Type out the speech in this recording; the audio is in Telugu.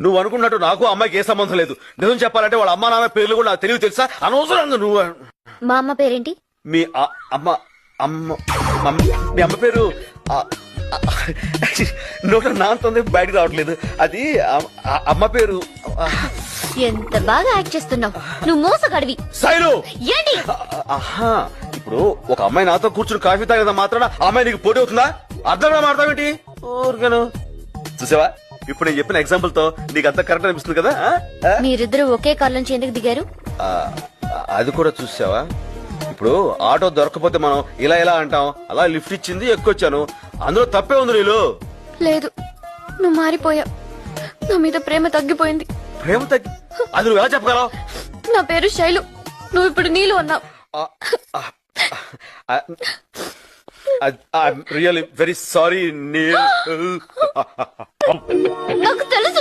నువ్వు అనుకున్నట్టు నాకు అమ్మాయికి ఏ సంబంధం లేదు. నిజం చెప్పాలంటే వాళ్ళ అమ్మా నాన్న పేర్లు కూడా నాకు తెలివి తెలుసా? అనవసరంగా నువ్వు. మా అమ్మ పేరేంటి? మీ అమ్మ అమ్మ మీ అమ్మ పేరు నోట నాంతుంది బయటకు రావట్లేదు. అది అమ్మ పేరు. ఎంత బాగా యాక్ట్ చేస్తున్నావు నువ్వు, మోసగాడివి. శైలు ఏంటి? ఆహా, ఇప్పుడు ఒక అమ్మాయి నాతో కూర్చుని కాఫీ తాగేదా మాత్రాన ఆ అమ్మాయి నీకు పోటీ అవుతుందా? అర్థం మాట్లాడతావేంటి? ఊరికను చూసావా, ఇప్పుడు నేను చెప్పిన ఎగ్జాంపుల్ తో నీకు అంత కరెక్ట్ అనిపిస్తుంది కదా? మీరిద్దరు ఒకే కార్ నుంచి ఎందుకు దిగారు? అది కూడా చూసావా, ఇప్పుడు ఆటో దొరకపోతే మనం ఇలా ఇలా అంటాం, అలా లిఫ్ట్ ఇచ్చింది ఎక్కువచ్చాను. అందులో తప్పే ఉంది. నీళ్ళు లేదు, నువ్వు మారిపోయావు. నా మీద ప్రేమ తగ్గిపోయింది. ప్రేమ తగ్గి అది నువ్వు ఎలా చెప్పగలవు? నా పేరు శైలు, నువ్వు ఇప్పుడు నీళ్ళు అన్నావు. Really very sorry Neel. నాకు తెలుసు